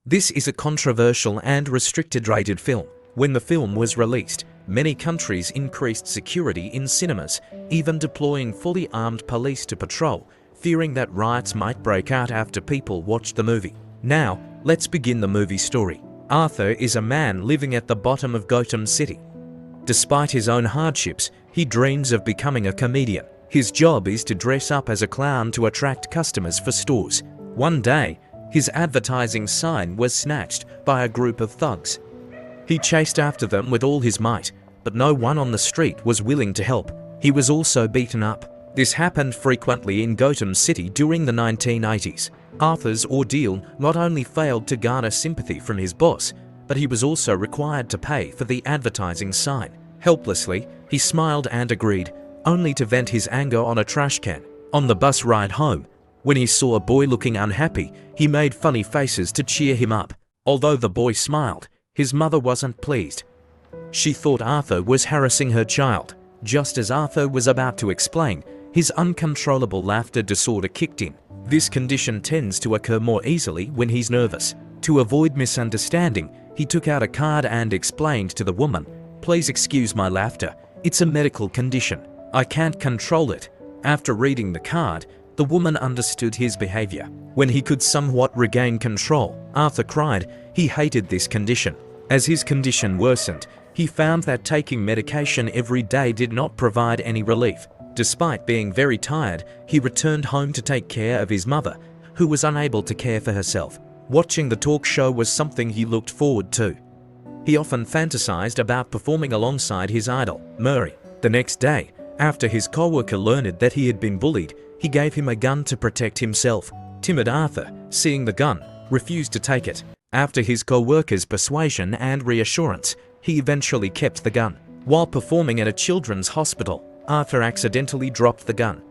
This is a controversial and restricted-rated film. When the film was released, many countries increased security in cinemas, even deploying fully armed police to patrol, fearing that riots might break out after people watched the movie. Now, let's begin the movie story. Arthur is a man living at the bottom of Gotham City. Despite his own hardships, he dreams of becoming a comedian. His job is to dress up as a clown to attract customers for stores. One day, his advertising sign was snatched by a group of thugs. He chased after them with all his might, but no one on the street was willing to help. He was also beaten up. This happened frequently in Gotham City during the 1980s. Arthur's ordeal not only failed to garner sympathy from his boss, but he was also required to pay for the advertising sign. Helplessly, he smiled and agreed, only to vent his anger on a trash can. On the bus ride home, when he saw a boy looking unhappy, he made funny faces to cheer him up. Although the boy smiled, his mother wasn't pleased. She thought Arthur was harassing her child. Just as Arthur was about to explain, his uncontrollable laughter disorder kicked in. This condition tends to occur more easily when he's nervous. To avoid misunderstanding, he took out a card and explained to the woman, "Please excuse my laughter. It's a medical condition. I can't control it." After reading the card, the woman understood his behavior. When he could somewhat regain control, Arthur cried he hated this condition. As his condition worsened, he found that taking medication every day did not provide any relief. Despite being very tired, he returned home to take care of his mother, who was unable to care for herself. Watching the talk show was something he looked forward to. He often fantasized about performing alongside his idol, Murray. The next day, after his co-worker learned that he had been bullied, he gave him a gun to protect himself. Timid Arthur, seeing the gun, refused to take it. After his co-worker's persuasion and reassurance, he eventually kept the gun. While performing at a children's hospital, Arthur accidentally dropped the gun.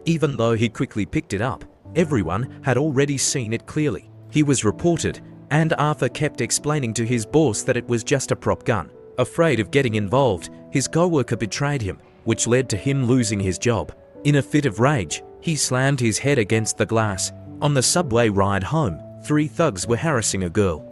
Even though he quickly picked it up, everyone had already seen it clearly. He was reported, and Arthur kept explaining to his boss that it was just a prop gun. Afraid of getting involved, his co-worker betrayed him, which led to him losing his job. In a fit of rage, he slammed his head against the glass. On the subway ride home, 3 thugs were harassing a girl.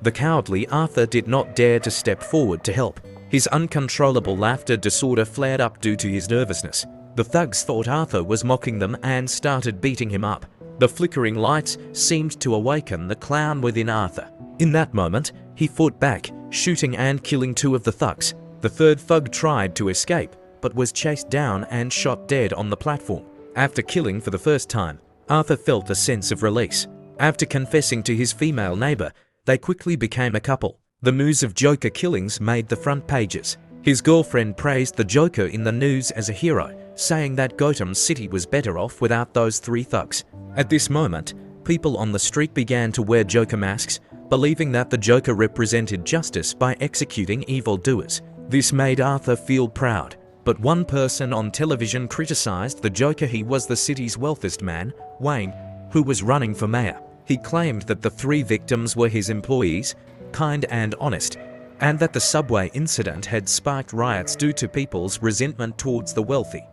The cowardly Arthur did not dare to step forward to help. His uncontrollable laughter disorder flared up due to his nervousness. The thugs thought Arthur was mocking them and started beating him up. The flickering lights seemed to awaken the clown within Arthur. In that moment, he fought back, shooting and killing 2 of the thugs. The 3rd thug tried to escape, but was chased down and shot dead on the platform. After killing for the first time, Arthur felt a sense of release. After confessing to his female neighbor, they quickly became a couple. The news of Joker killings made the front pages. His girlfriend praised the Joker in the news as a hero, saying that Gotham City was better off without those 3 thugs. At this moment, people on the street began to wear Joker masks, believing that the Joker represented justice by executing evildoers. This made Arthur feel proud. But one person on television criticized the Joker. He was the city's wealthiest man, Wayne, who was running for mayor. He claimed that the 3 victims were his employees, kind and honest, and that the subway incident had sparked riots due to people's resentment towards the wealthy.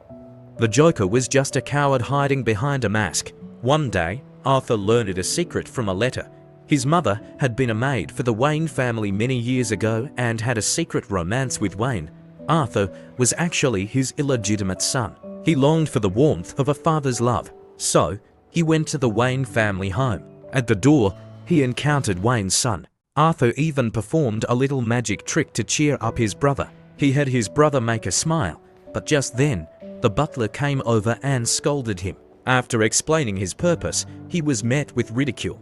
The Joker was just a coward hiding behind a mask. One day, Arthur learned a secret from a letter. His mother had been a maid for the Wayne family many years ago and had a secret romance with Wayne. Arthur was actually his illegitimate son. He longed for the warmth of a father's love, so he went to the Wayne family home. At the door, he encountered Wayne's son. Arthur even performed a little magic trick to cheer up his brother. He had his brother make a smile, but just then, the butler came over and scolded him. After explaining his purpose, he was met with ridicule.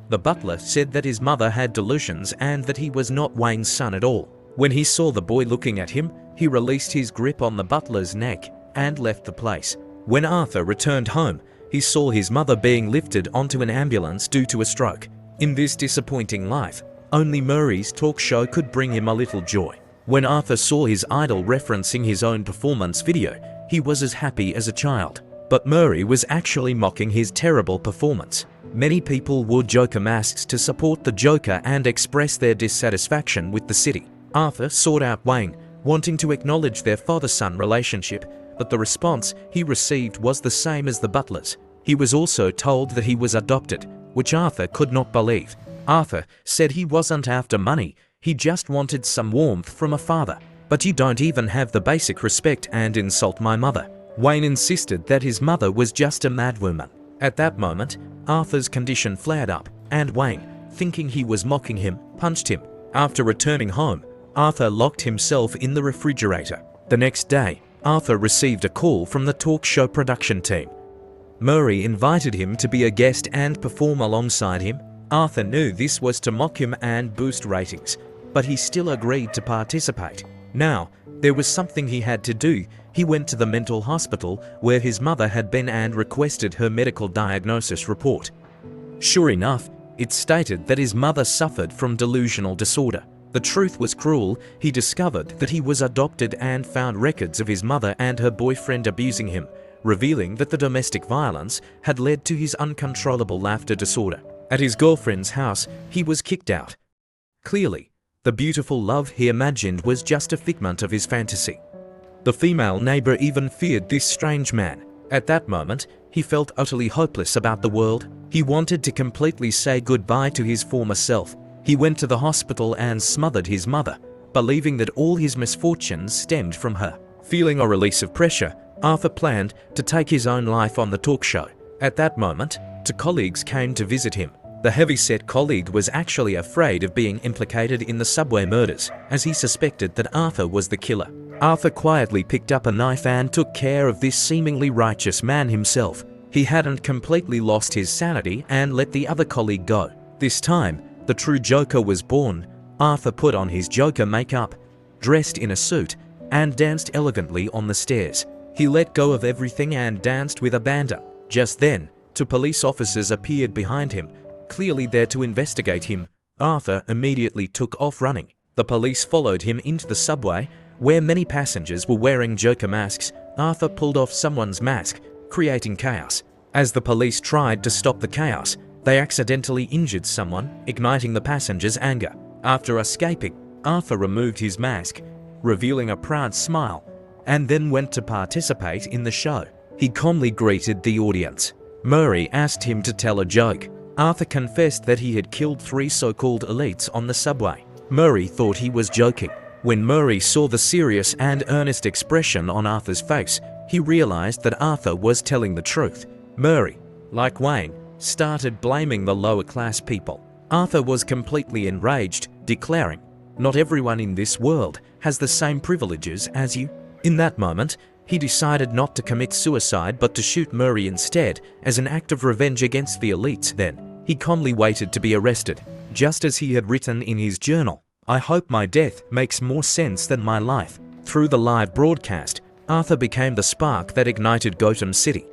The butler said that his mother had delusions and that he was not Wayne's son at all. When he saw the boy looking at him, he released his grip on the butler's neck and left the place. When Arthur returned home, he saw his mother being lifted onto an ambulance due to a stroke. In this disappointing life, only Murray's talk show could bring him a little joy. When Arthur saw his idol referencing his own performance video, he was as happy as a child. But Murray was actually mocking his terrible performance. Many people wore Joker masks to support the Joker and express their dissatisfaction with the city. Arthur sought out Wayne, wanting to acknowledge their father-son relationship, but the response he received was the same as the butler's. He was also told that he was adopted, which Arthur could not believe. Arthur said he wasn't after money, he just wanted some warmth from a father. But you don't even have the basic respect and insult my mother. Wayne insisted that his mother was just a madwoman. At that moment, Arthur's condition flared up, and Wayne, thinking he was mocking him, punched him. After returning home, Arthur locked himself in the refrigerator. The next day, Arthur received a call from the talk show production team. Murray invited him to be a guest and perform alongside him. Arthur knew this was to mock him and boost ratings, but he still agreed to participate. Now, there was something he had to do. He went to the mental hospital where his mother had been and requested her medical diagnosis report. Sure enough, it stated that his mother suffered from delusional disorder. The truth was cruel. He discovered that he was adopted and found records of his mother and her boyfriend abusing him, revealing that the domestic violence had led to his uncontrollable laughter disorder. At his girlfriend's house, he was kicked out. Clearly, the beautiful love he imagined was just a figment of his fantasy. The female neighbor even feared this strange man. At that moment, he felt utterly hopeless about the world. He wanted to completely say goodbye to his former self. He went to the hospital and smothered his mother, believing that all his misfortunes stemmed from her. Feeling a release of pressure, Arthur planned to take his own life on the talk show. At that moment, two colleagues came to visit him. The heavy-set colleague was actually afraid of being implicated in the subway murders, as he suspected that Arthur was the killer. Arthur quietly picked up a knife and took care of this seemingly righteous man himself. He hadn't completely lost his sanity and let the other colleague go. This time, the true Joker was born. Arthur put on his Joker makeup, dressed in a suit, and danced elegantly on the stairs. He let go of everything and danced with abandon. Just then, two police officers appeared behind him, clearly there to investigate him. Arthur immediately took off running. The police followed him into the subway, where many passengers were wearing Joker masks. Arthur pulled off someone's mask, creating chaos. As the police tried to stop the chaos, they accidentally injured someone, igniting the passengers' anger. After escaping, Arthur removed his mask, revealing a proud smile, and then went to participate in the show. He calmly greeted the audience. Murray asked him to tell a joke. Arthur confessed that he had killed 3 so-called elites on the subway. Murray thought he was joking. When Murray saw the serious and earnest expression on Arthur's face, he realized that Arthur was telling the truth. Murray, like Wayne, started blaming the lower-class people. Arthur was completely enraged, declaring, "Not everyone in this world has the same privileges as you." In that moment, he decided not to commit suicide but to shoot Murray instead, as an act of revenge against the elites. Then, he calmly waited to be arrested. Just as he had written in his journal, "I hope my death makes more sense than my life." Through the live broadcast, Arthur became the spark that ignited Gotham City.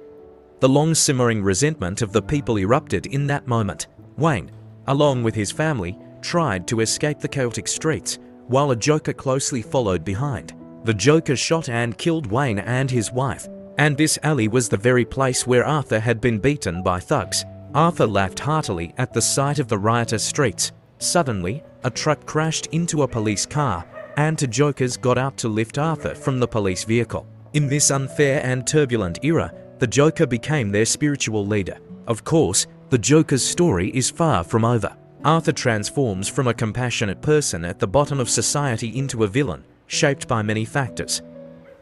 The long-simmering resentment of the people erupted in that moment. Wayne, along with his family, tried to escape the chaotic streets, while a Joker closely followed behind. The Joker shot and killed Wayne and his wife, and this alley was the very place where Arthur had been beaten by thugs. Arthur laughed heartily at the sight of the riotous streets. Suddenly, a truck crashed into a police car, and two Jokers got out to lift Arthur from the police vehicle. In this unfair and turbulent era, the Joker became their spiritual leader. Of course, the Joker's story is far from over. Arthur transforms from a compassionate person at the bottom of society into a villain, shaped by many factors.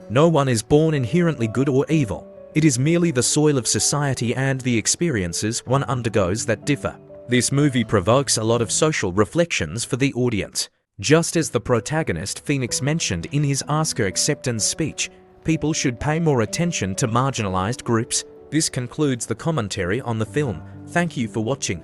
No one is born inherently good or evil. It is merely the soil of society and the experiences one undergoes that differ. This movie provokes a lot of social reflections for the audience. Just as the protagonist Phoenix mentioned in his Oscar acceptance speech, people should pay more attention to marginalized groups. This concludes the commentary on the film. Thank you for watching.